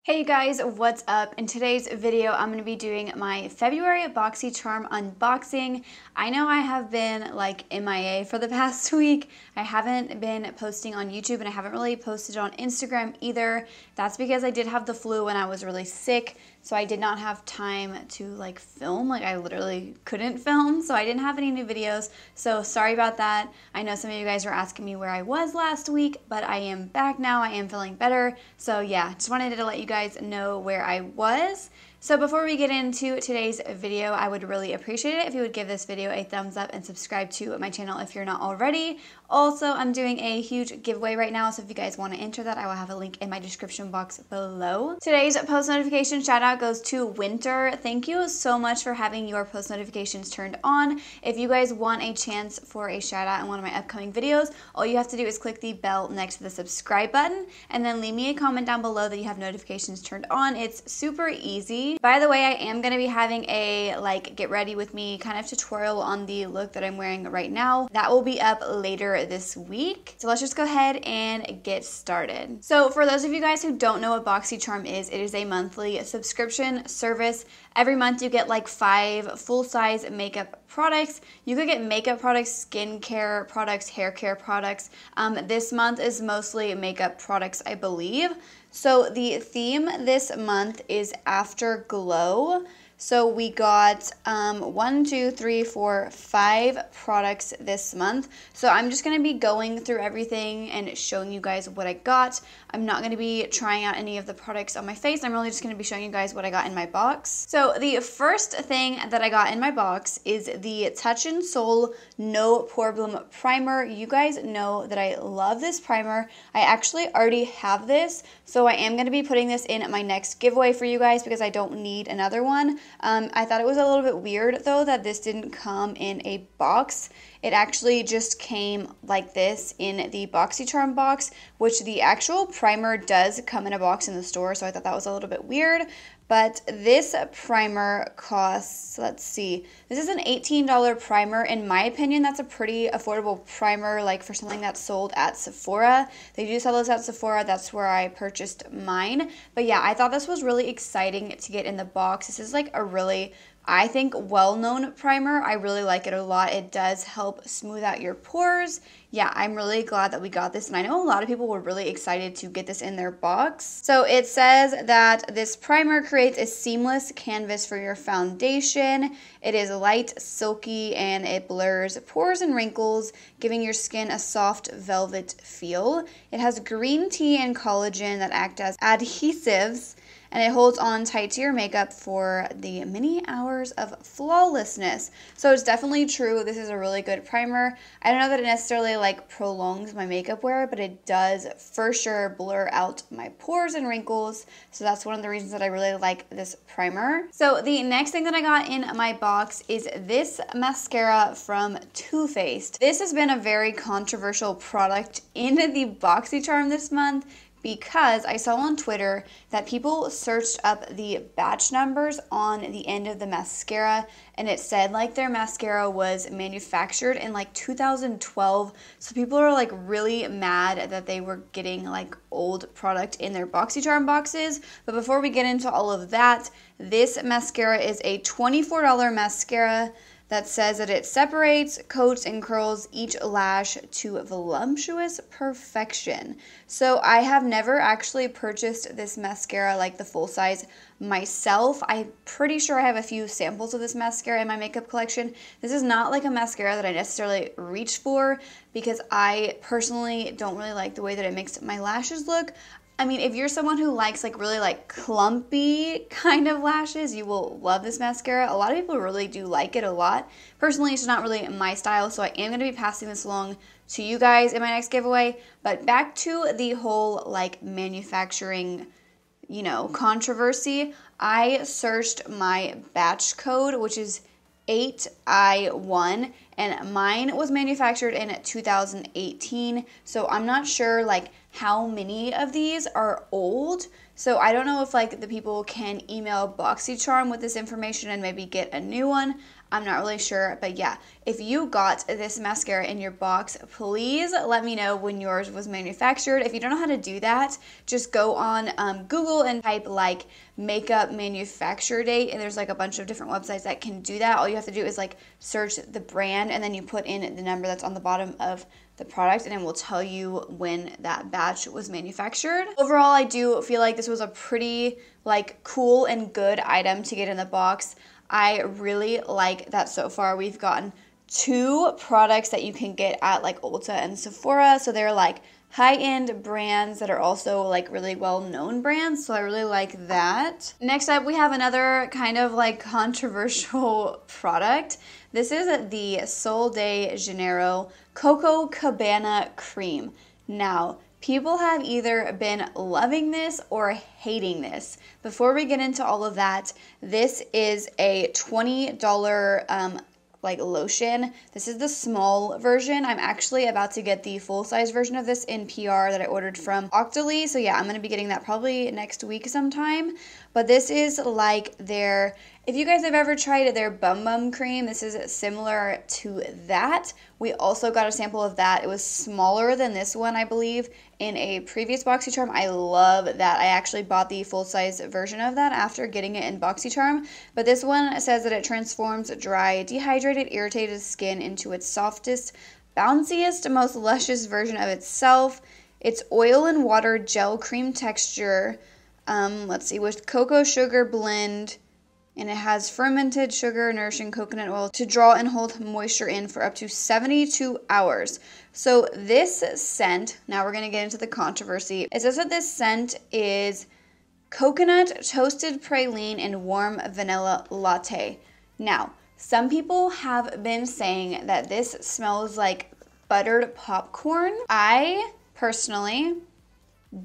Hey guys, what's up? In today's video, I'm going to be doing my February Boxycharm unboxing. I know I have been like MIA for the past week. I haven't been posting on YouTube and I haven't really posted on Instagram either. That's because I did have the flu and I was really sick, so I did not have time to like film. Like I literally couldn't film, so I didn't have any new videos. So sorry about that. I know some of you guys were asking me where I was last week, but I am back now. I am feeling better. So yeah, just wanted to let you guys know where I was. So before we get into today's video, I would really appreciate it if you would give this video a thumbs up and subscribe to my channel if you're not already. Also, I'm doing a huge giveaway right now, so if you guys want to enter that, I will have a link in my description box below. Today's post notification shout out goes to Winter. Thank you so much for having your post notifications turned on. If you guys want a chance for a shout out in one of my upcoming videos, all you have to do is click the bell next to the subscribe button and then leave me a comment down below that you have notifications turned on. It's super easy. By the way, I am going to be having a like get ready with me kind of tutorial on the look that I'm wearing right now. That will be up later this week. So let's just go ahead and get started. So for those of you guys who don't know what Boxycharm is, it is a monthly subscription service. Every month you get like 5 full-size makeup products. You could get makeup products, skincare products, hair care products. This month is mostly makeup products, I believe. So the theme this month is Afterglow. So we got 1, 2, 3, 4, 5 products this month. So I'm just going to be going through everything and showing you guys what I got. I'm not going to be trying out any of the products on my face. I'm really just going to be showing you guys what I got in my box. So the first thing that I got in my box is the Touch in Sol No Problem Primer. You guys know that I love this primer. I actually already have this, so I am going to be putting this in my next giveaway for you guys because I don't need another one. I thought it was a little bit weird though that this didn't come in a box. It actually just came like this in the Boxycharm box, which the actual primer does come in a box in the store, so I thought that was a little bit weird. But this primer costs, let's see, this is an $18 primer. In my opinion, that's a pretty affordable primer, like for something that's sold at Sephora. They do sell those at Sephora. That's where I purchased mine. But yeah, I thought this was really exciting to get in the box. This is like a really, I think, well-known primer. I really like it a lot. It does help smooth out your pores. Yeah, I'm really glad that we got this, and I know a lot of people were really excited to get this in their box. So it says that this primer creates a seamless canvas for your foundation. It is light, silky, and it blurs pores and wrinkles, giving your skin a soft velvet feel. It has green tea and collagen that act as adhesives, and it holds on tight to your makeup for the many hours of flawlessness. So it's definitely true. This is a really good primer. I don't know that it necessarily like prolongs my makeup wear, but it does for sure blur out my pores and wrinkles. So that's one of the reasons that I really like this primer. So the next thing that I got in my box is this mascara from Too Faced. This has been a very controversial product in the Boxycharm this month, because I saw on Twitter that people searched up the batch numbers on the end of the mascara, and it said like their mascara was manufactured in like 2012. So people are like really mad that they were getting like old product in their Boxycharm boxes. But before we get into all of that, this mascara is a $24 mascara that says that it separates, coats, and curls each lash to voluptuous perfection. So I have never actually purchased this mascara like the full size myself. I'm pretty sure I have a few samples of this mascara in my makeup collection. This is not like a mascara that I necessarily reach for because I personally don't really like the way that it makes my lashes look. I mean, if you're someone who likes like really like clumpy kind of lashes, you will love this mascara. A lot of people really do like it a lot. Personally, it's not really my style, so I am going to be passing this along to you guys in my next giveaway. But back to the whole like manufacturing, you know, controversy. I searched my batch code, which is 8I1, and mine was manufactured in 2018. So I'm not sure like how many of these are old. So I don't know if like the people can email Boxycharm with this information and maybe get a new one. I'm not really sure, but yeah, if you got this mascara in your box, please let me know when yours was manufactured. If you don't know how to do that, just go on Google and type like makeup manufacture date, and there's like a bunch of different websites that can do that. All you have to do is like search the brand, and then you put in the number that's on the bottom of the product, and it will tell you when that batch was manufactured. Overall, I do feel like this was a pretty like cool and good item to get in the box. I really like that so far we've gotten 2 products that you can get at like Ulta and Sephora. So they're like high-end brands that are also like really well-known brands. So I really like that. Next up, we have another kind of like controversial product. This is the Sol de Janeiro Coco Cabana Cream. Now, people have either been loving this or hating this. Before we get into all of that, this is a $20 like lotion. This is the small version. I'm actually about to get the full-size version of this in PR that I ordered from Octoly. So yeah, I'm going to be getting that probably next week sometime. But this is like their, if you guys have ever tried their Bum Bum cream, this is similar to that. We also got a sample of that. It was smaller than this one, I believe, in a previous Boxycharm. I love that. I actually bought the full-size version of that after getting it in Boxycharm. But this one says that it transforms dry, dehydrated, irritated skin into its softest, bounciest, most luscious version of itself. It's oil and water gel cream texture. Let's see, with cocoa sugar blend, and it has fermented sugar, nourishing coconut oil to draw and hold moisture in for up to 72 hours. So this scent, now we're going to get into the controversy. It says that this scent is coconut, toasted praline, and warm vanilla latte. Now, some people have been saying that this smells like buttered popcorn. I personally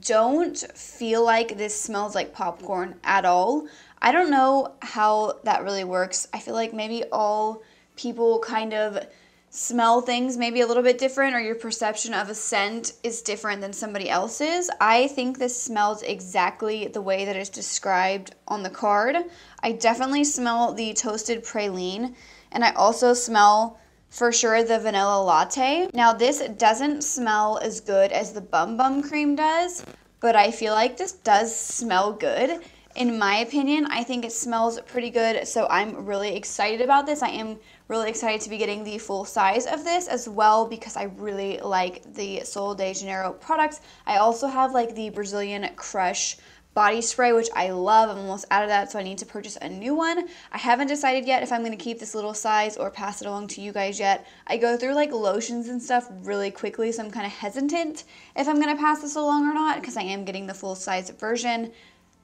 don't feel like this smells like popcorn at all. I don't know how that really works. I feel like maybe all people kind of smell things maybe a little bit different, or your perception of a scent is different than somebody else's. I think this smells exactly the way that it's described on the card. I definitely smell the toasted praline, and I also smell for sure the vanilla latte. Now this doesn't smell as good as the Bum Bum cream does, but I feel like this does smell good. In my opinion, I think it smells pretty good, so I'm really excited about this. I am really excited to be getting the full size of this as well because I really like the Sol de Janeiro products. I also have like the Brazilian Crush body spray, which I love. I'm almost out of that, so I need to purchase a new one. I haven't decided yet if I'm going to keep this little size or pass it along to you guys yet. I go through like lotions and stuff really quickly, so I'm kind of hesitant if I'm going to pass this along or not because I am getting the full size version.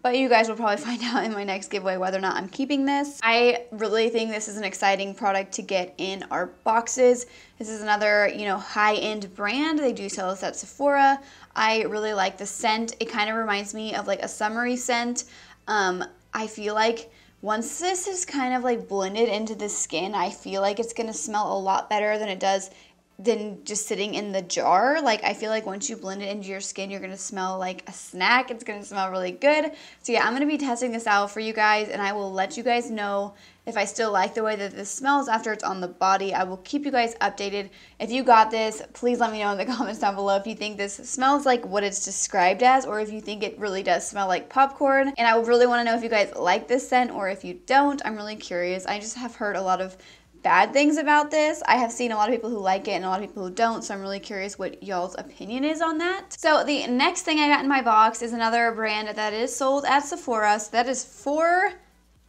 But you guys will probably find out in my next giveaway whether or not I'm keeping this. I really think this is an exciting product to get in our boxes. This is another, high-end brand. They do sell this at Sephora. I really like the scent. It kind of reminds me of like a summery scent. I feel like once this is kind of like blended into the skin, I feel like it's going to smell a lot better than it does than just sitting in the jar. Like, I feel like once you blend it into your skin, you're gonna smell like a snack. It's gonna smell really good. So yeah, I'm gonna be testing this out for you guys, and I will let you guys know if I still like the way that this smells after it's on the body. I will keep you guys updated. If you got this, please let me know in the comments down below if you think this smells like what it's described as, or if you think it really does smell like popcorn. And I really want to know if you guys like this scent or if you don't. I'm really curious. I just have heard a lot of bad things about this. I have seen a lot of people who like it and a lot of people who don't, so I'm really curious what y'all's opinion is on that. So the next thing I got in my box is another brand that is sold at Sephora. So that is 4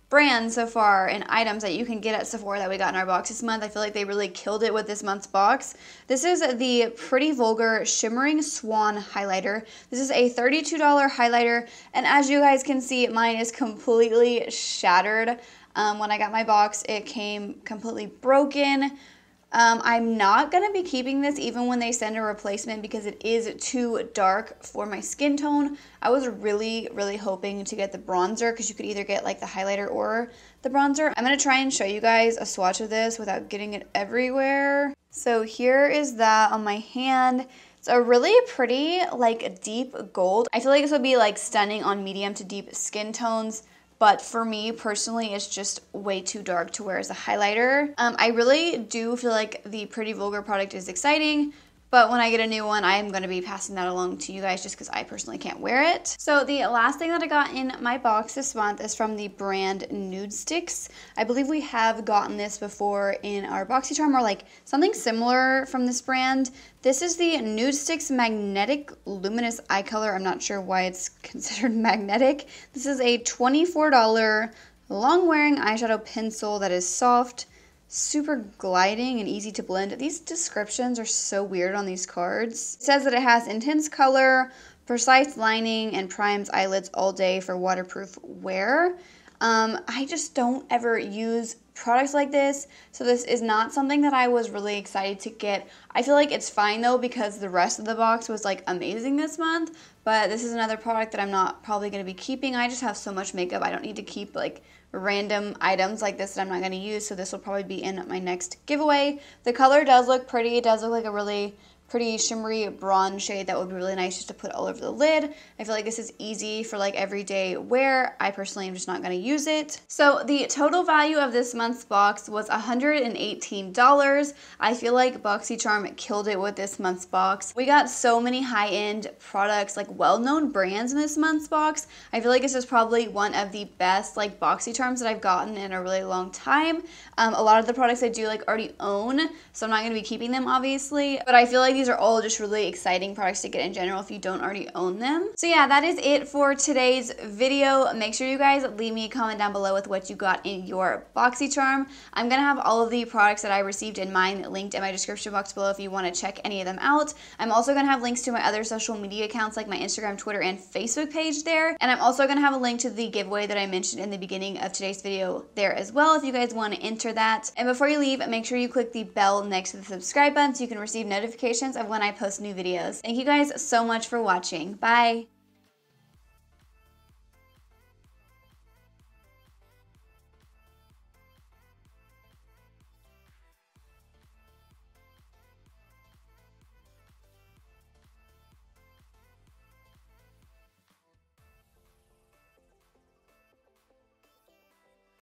brands so far and items that you can get at Sephora that we got in our box this month. I feel like they really killed it with this month's box. This is the Pretty Vulgar Shimmering Swan Highlighter. This is a $32 highlighter, and as you guys can see, mine is completely shattered. When I got my box, it came completely broken. I'm not going to be keeping this even when they send a replacement because it is too dark for my skin tone. I was really, really hoping to get the bronzer because you could either get like the highlighter or the bronzer. I'm going to try and show you guys a swatch of this without getting it everywhere. So here is that on my hand. It's a really pretty like deep gold. I feel like this would be like stunning on medium to deep skin tones. but for me personally, it's just way too dark to wear as a highlighter. I really do feel like the Pretty Vulgar product is exciting, but when I get a new one, I am going to be passing that along to you guys just because I personally can't wear it. So the last thing that I got in my box this month is from the brand Nude Sticks. I believe we have gotten this before in our Boxycharm or like something similar from this brand. This is the Nude Sticks Magnetic Luminous Eye Color. I'm not sure why it's considered magnetic. This is a $24 long-wearing eyeshadow pencil that is soft, super gliding, and easy to blend. These descriptions are so weird on these cards. It says that it has intense color, precise lining, and primes eyelids all day for waterproof wear. I just don't ever use products like this, so this is not something that I was really excited to get. I feel like it's fine though because the rest of the box was like amazing this month, but this is another product that I'm not probably going to be keeping. I just have so much makeup. I don't need to keep like random items like this that I'm not going to use, so this will probably be in my next giveaway. The color does look pretty. It does look like a really pretty shimmery bronze shade that would be really nice just to put all over the lid. I feel like this is easy for like everyday wear. I personally am just not going to use it. So the total value of this month's box was $118. I feel like Boxycharm killed it with this month's box. We got so many high-end products, like well-known brands in this month's box. I feel like this is probably one of the best like Boxycharms that I've gotten in a really long time. A lot of the products I do like already own, so I'm not going to be keeping them obviously, but I feel like these are all just really exciting products to get in general if you don't already own them. So yeah, that is it for today's video. Make sure you guys leave me a comment down below with what you got in your Boxycharm. I'm gonna have all of the products that I received in mine linked in my description box below if you want to check any of them out. I'm also gonna have links to my other social media accounts like my Instagram, Twitter, and Facebook page there. And I'm also gonna have a link to the giveaway that I mentioned in the beginning of today's video there as well if you guys want to enter that. And before you leave, make sure you click the bell next to the subscribe button so you can receive notifications of when I post new videos. Thank you guys so much for watching. Bye!